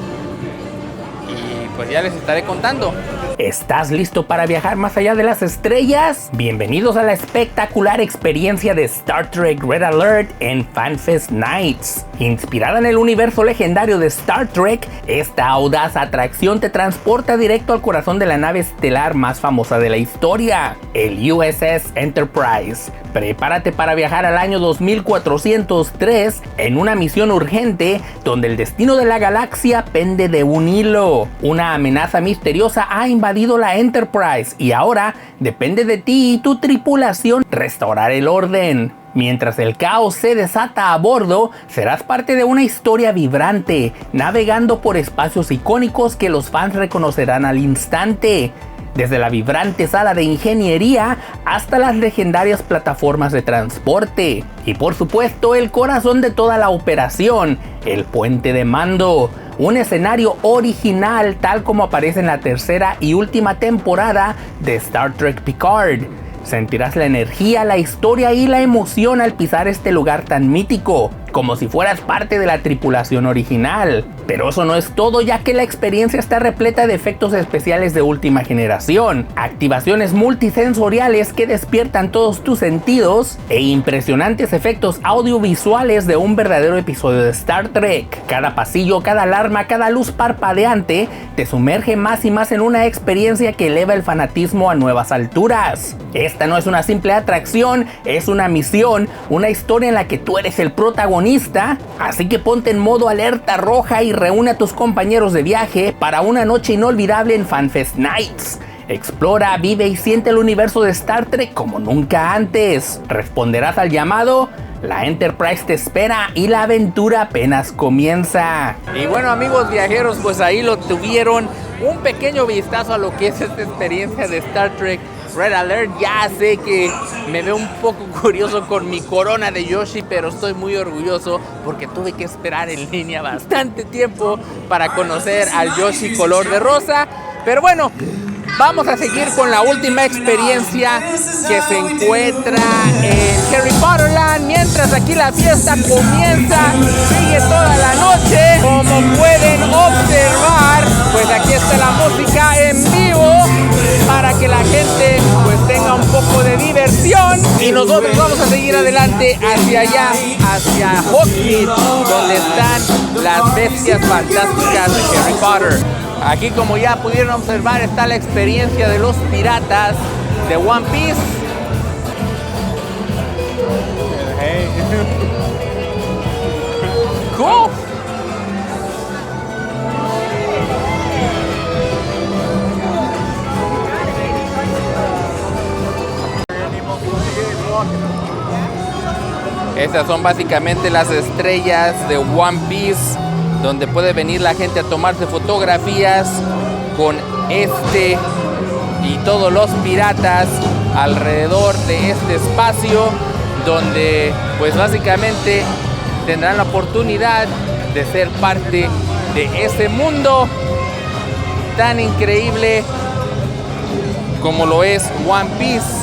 y pues ya les estaré contando. ¿Estás listo para viajar más allá de las estrellas? Bienvenidos a la espectacular experiencia de Star Trek Red Alert en FanFest Nights. Inspirada en el universo legendario de Star Trek, esta audaz atracción te transporta directo al corazón de la nave estelar más famosa de la historia, el USS Enterprise. Prepárate para viajar al año 2403 en una misión urgente donde el destino de la galaxia pende de un hilo. Una amenaza misteriosa ha invadido la Enterprise y ahora depende de ti y tu tripulación restaurar el orden. Mientras el caos se desata a bordo, serás parte de una historia vibrante, navegando por espacios icónicos que los fans reconocerán al instante. Desde la vibrante sala de ingeniería hasta las legendarias plataformas de transporte. Y por supuesto el corazón de toda la operación, el puente de mando. Un escenario original tal como aparece en la tercera y última temporada de Star Trek Picard. Sentirás la energía, la historia y la emoción al pisar este lugar tan mítico, como si fueras parte de la tripulación original. Pero eso no es todo, ya que la experiencia está repleta de efectos especiales de última generación, activaciones multisensoriales que despiertan todos tus sentidos e impresionantes efectos audiovisuales de un verdadero episodio de Star Trek. Cada pasillo, cada alarma, cada luz parpadeante te sumerge más y más en una experiencia que eleva el fanatismo a nuevas alturas. Esta no es una simple atracción, es una misión, una historia en la que tú eres el protagonista, así que ponte en modo alerta roja y reúne a tus compañeros de viaje para una noche inolvidable en FanFest Nights. Explora, vive y siente el universo de Star Trek como nunca antes. ¿Responderás al llamado? La Enterprise te espera y la aventura apenas comienza. Y bueno, amigos viajeros, pues ahí lo tuvieron, un pequeño vistazo a lo que es esta experiencia de Star Trek Red Alert. Ya sé que me veo un poco curioso con mi corona de Yoshi, pero estoy muy orgulloso porque tuve que esperar en línea bastante tiempo para conocer al Yoshi color de rosa. Pero bueno, vamos a seguir con la última experiencia que se encuentra en Harry Potterland. Mientras aquí la fiesta comienza, sigue toda la noche. Como pueden observar, pues aquí está la música en vivo para que la gente pues tenga un poco de diversión. Y nosotros vamos a seguir adelante hacia allá, hacia Hogsmeade, donde están las bestias fantásticas de Harry Potter. Aquí, como ya pudieron observar, está la experiencia de los piratas de One Piece. Cool. Estas son básicamente las estrellas de One Piece, donde puede venir la gente a tomarse fotografías con este y todos los piratas alrededor de este espacio, donde pues básicamente tendrán la oportunidad de ser parte de ese mundo tan increíble como lo es One Piece.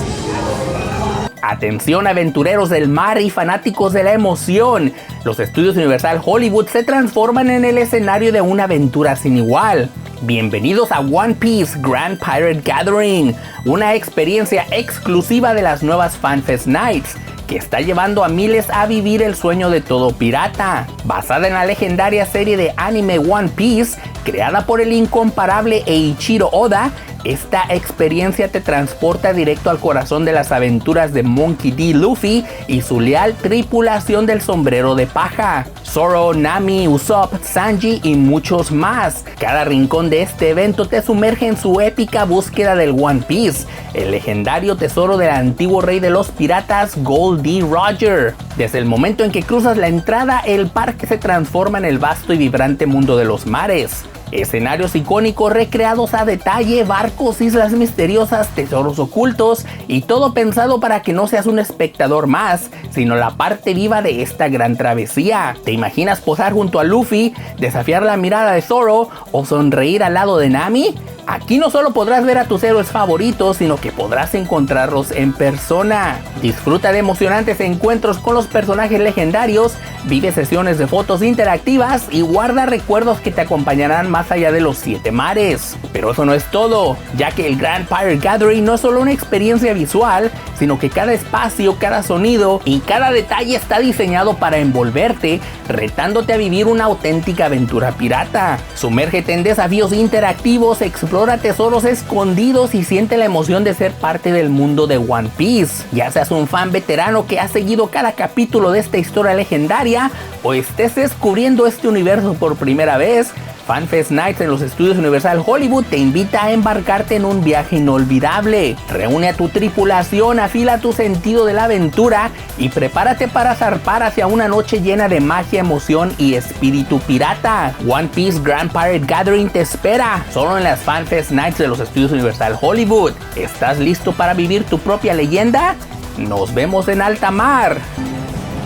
Atención, aventureros del mar y fanáticos de la emoción. Los estudios Universal Hollywood se transforman en el escenario de una aventura sin igual. Bienvenidos a One Piece Grand Pirate Gathering, una experiencia exclusiva de las nuevas FanFest Nights, que está llevando a miles a vivir el sueño de todo pirata. Basada en la legendaria serie de anime One Piece, creada por el incomparable Eiichiro Oda, esta experiencia te transporta directo al corazón de las aventuras de Monkey D. Luffy y su leal tripulación del sombrero de paja. Zoro, Nami, Usopp, Sanji y muchos más. Cada rincón de este evento te sumerge en su épica búsqueda del One Piece, el legendario tesoro del antiguo rey de los piratas, Gold D. Roger. Desde el momento en que cruzas la entrada, el parque se transforma en el vasto y vibrante mundo de los mares. Escenarios icónicos recreados a detalle, barcos, islas misteriosas, tesoros ocultos y todo pensado para que no seas un espectador más, sino la parte viva de esta gran travesía. ¿Te imaginas posar junto a Luffy, desafiar la mirada de Zoro o sonreír al lado de Nami? Aquí no solo podrás ver a tus héroes favoritos, sino que podrás encontrarlos en persona. Disfruta de emocionantes encuentros con los personajes legendarios, vive sesiones de fotos interactivas y guarda recuerdos que te acompañarán más allá de los 7 mares. Pero eso no es todo, ya que el Grand Pirate Gathering no es solo una experiencia visual, sino que cada espacio, cada sonido y cada detalle está diseñado para envolverte, retándote a vivir una auténtica aventura pirata. Sumérgete en desafíos interactivos, explora tesoros escondidos y siente la emoción de ser parte del mundo de One Piece. Ya seas un fan veterano que ha seguido cada capítulo de esta historia legendaria o estés descubriendo este universo por primera vez, FanFest Nights en los estudios Universal Hollywood te invita a embarcarte en un viaje inolvidable. Reúne a tu tripulación, afila tu sentido de la aventura y prepárate para zarpar hacia una noche llena de magia, emoción y espíritu pirata. One Piece Grand Pirate Gathering te espera, solo en las FanFest Nights de los estudios Universal Hollywood. ¿Estás listo para vivir tu propia leyenda? Nos vemos en alta mar.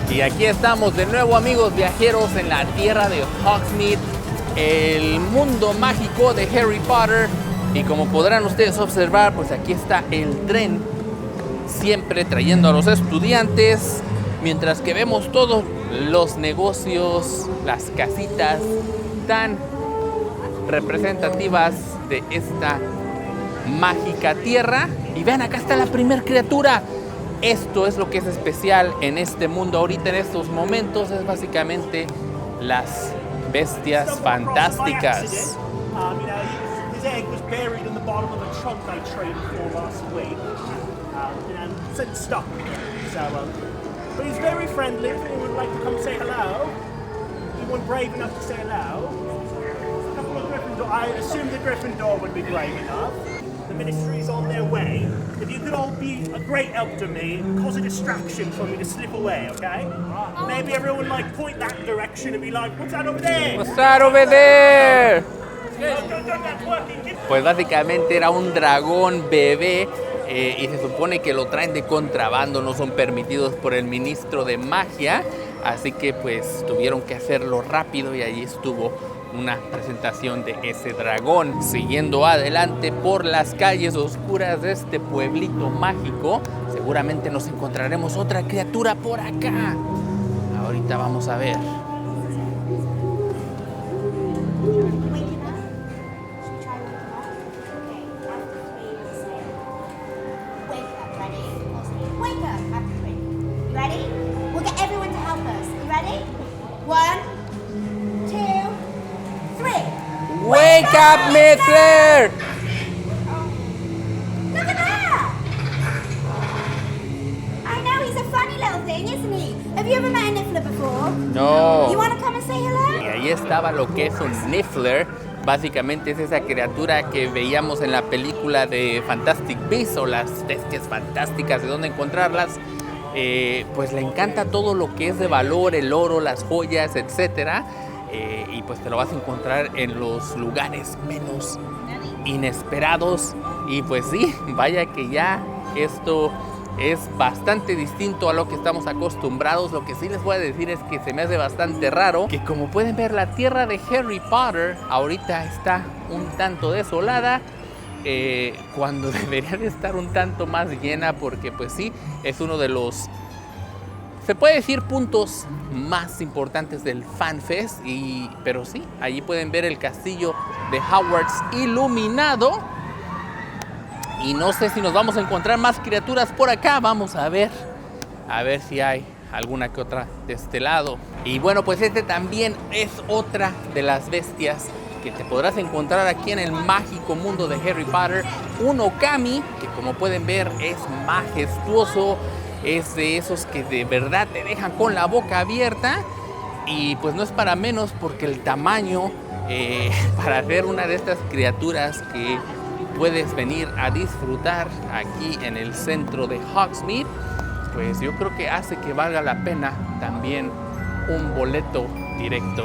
Y aquí estamos de nuevo, amigos viajeros, en la tierra de Hogsmeade, el mundo mágico de Harry Potter. Y como podrán ustedes observar, pues aquí está el tren, siempre trayendo a los estudiantes, mientras que vemos todos los negocios, las casitas tan representativas de esta mágica tierra. Y vean, acá está la primer criatura. Esto es lo que es especial en este mundo ahorita, en estos momentos, es básicamente las bestias fantásticas. His egg was buried in the bottom of a trunk I traded for last week. Sitting stuck. So, but he's very friendly. If anyone would like to come say hello, anyone brave enough to say hello? A couple of Gryffindor. I assume the Gryffindor would be brave enough. The ministry's on their way. If you could all be a great help to me and cause a distraction for me to slip away, okay? Maybe everyone like point that direction and be like, what's that over there? What's that over there? Pues básicamente era un dragón bebé y se supone que lo traen de contrabando, no son permitidos por el ministro de magia, así que pues tuvieron que hacerlo rápido y allí estuvo una presentación de ese dragón. Siguiendo adelante por las calles oscuras de este pueblito mágico, seguramente nos encontraremos otra criatura por acá. Ahorita vamos a ver. Wake up, Niffler! Look at that! I know, he's a funny little thing, isn't he? Have you ever met a Niffler before? No. You want to come and say hello? Y ahí estaba lo que es un Niffler. Básicamente es esa criatura que veíamos en la película de Fantastic Beasts o las bestias fantásticas, de dónde encontrarlas. Pues le encanta todo lo que es de valor, el oro, las joyas, etcétera. Y pues te lo vas a encontrar en los lugares menos inesperados. Y pues sí, vaya que ya esto es bastante distinto a lo que estamos acostumbrados. Lo que sí les voy a decir es que se me hace bastante raro que, como pueden ver, la tierra de Harry Potter ahorita está un tanto desolada, cuando debería de estar un tanto más llena, porque pues sí, es uno de los, se puede decir, puntos más importantes del FanFest. Pero sí, allí pueden ver el castillo de Hogwarts iluminado. Y no sé si nos vamos a encontrar más criaturas por acá. Vamos a ver si hay alguna que otra de este lado. Y bueno, pues este también es otra de las bestias que te podrás encontrar aquí en el mágico mundo de Harry Potter. Un Okami, que como pueden ver es majestuoso. Es de esos que de verdad te dejan con la boca abierta. Y pues no es para menos, porque el tamaño para ver una de estas criaturas que puedes venir a disfrutar aquí en el centro de Hogsmeade, pues yo creo que hace que valga la pena también un boleto directo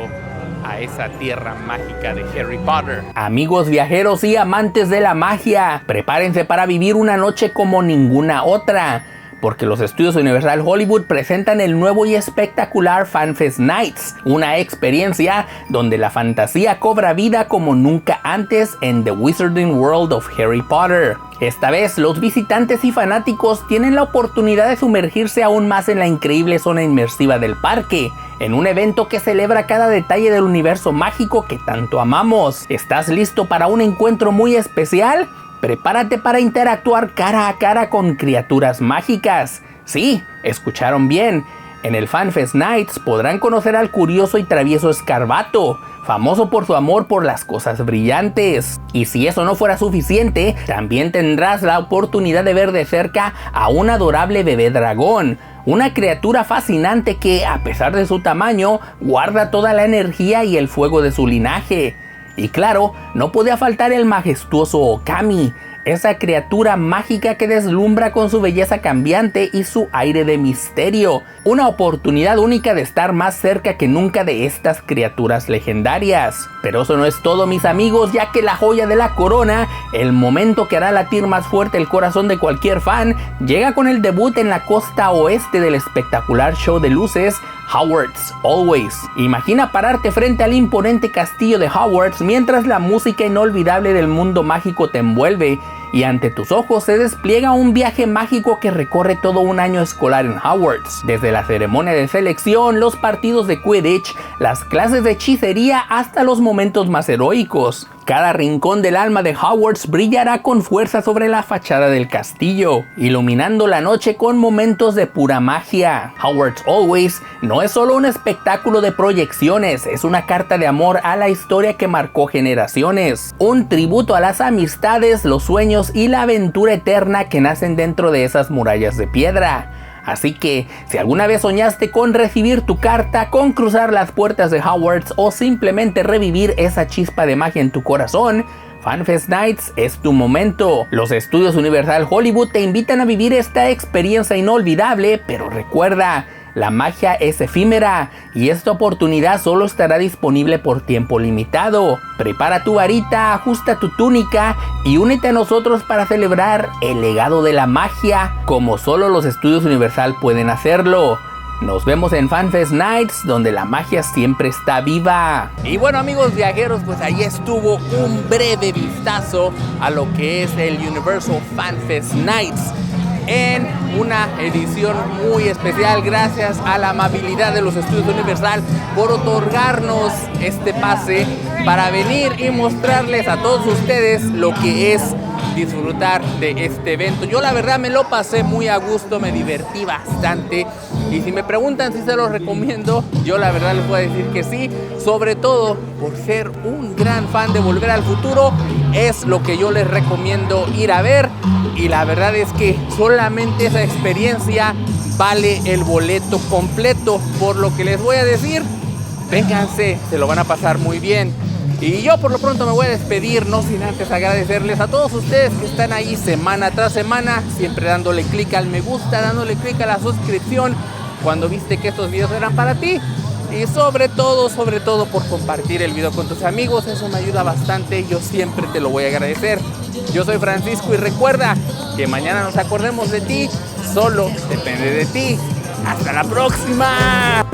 a esa tierra mágica de Harry Potter. Amigos viajeros y amantes de la magia, prepárense para vivir una noche como ninguna otra, porque los estudios Universal Hollywood presentan el nuevo y espectacular FanFest Nights, una experiencia donde la fantasía cobra vida como nunca antes en The Wizarding World of Harry Potter. Esta vez, los visitantes y fanáticos tienen la oportunidad de sumergirse aún más en la increíble zona inmersiva del parque, en un evento que celebra cada detalle del universo mágico que tanto amamos. ¿Estás listo para un encuentro muy especial? Prepárate para interactuar cara a cara con criaturas mágicas. Sí, escucharon bien. En el FanFest Nights podrán conocer al curioso y travieso Escarbato, famoso por su amor por las cosas brillantes. Y si eso no fuera suficiente, también tendrás la oportunidad de ver de cerca a un adorable bebé dragón, una criatura fascinante que, a pesar de su tamaño, guarda toda la energía y el fuego de su linaje. Y claro, no podía faltar el majestuoso Okami, esa criatura mágica que deslumbra con su belleza cambiante y su aire de misterio. Una oportunidad única de estar más cerca que nunca de estas criaturas legendarias. Pero eso no es todo, mis amigos, ya que la joya de la corona, el momento que hará latir más fuerte el corazón de cualquier fan, llega con el debut en la costa oeste del espectacular show de luces Hogwarts Always. Imagina pararte frente al imponente castillo de Hogwarts mientras la música inolvidable del mundo mágico te envuelve y ante tus ojos se despliega un viaje mágico que recorre todo un año escolar en Hogwarts. Desde la ceremonia de selección, los partidos de Quidditch, las clases de hechicería hasta los momentos más heroicos. Cada rincón del alma de Hogwarts brillará con fuerza sobre la fachada del castillo, iluminando la noche con momentos de pura magia. Hogwarts Always no es solo un espectáculo de proyecciones, es una carta de amor a la historia que marcó generaciones. Un tributo a las amistades, los sueños y la aventura eterna que nacen dentro de esas murallas de piedra. Así que, si alguna vez soñaste con recibir tu carta, con cruzar las puertas de Hogwarts o simplemente revivir esa chispa de magia en tu corazón, FanFest Nights es tu momento. Los estudios Universal Hollywood te invitan a vivir esta experiencia inolvidable, pero recuerda, La magia es efímera y esta oportunidad solo estará disponible por tiempo limitado. Prepara tu varita, ajusta tu túnica y únete a nosotros para celebrar el legado de la magia como solo los estudios Universal pueden hacerlo. Nos vemos en FanFest Nights, donde la magia siempre está viva. Y bueno, amigos viajeros, pues ahí estuvo un breve vistazo a lo que es el Universal FanFest Nights en una edición muy especial. Gracias a la amabilidad de los estudios Universal por otorgarnos este pase para venir y mostrarles a todos ustedes lo que es disfrutar de este evento. Yo la verdad me lo pasé muy a gusto, me divertí bastante y si me preguntan si se los recomiendo, yo la verdad les voy a decir que sí, sobre todo por ser un gran fan de Volver al Futuro, es lo que yo les recomiendo ir a ver y la verdad es que solamente esa experiencia vale el boleto completo. Por lo que les voy a decir, vénganse, se lo van a pasar muy bien. Y yo por lo pronto me voy a despedir, no sin antes agradecerles a todos ustedes que están ahí semana tras semana, siempre dándole clic al me gusta, dándole clic a la suscripción cuando viste que estos videos eran para ti. Y sobre todo por compartir el video con tus amigos, eso me ayuda bastante, yo siempre te lo voy a agradecer. Yo soy Francisco y recuerda que mañana nos acordemos de ti, solo depende de ti. ¡Hasta la próxima!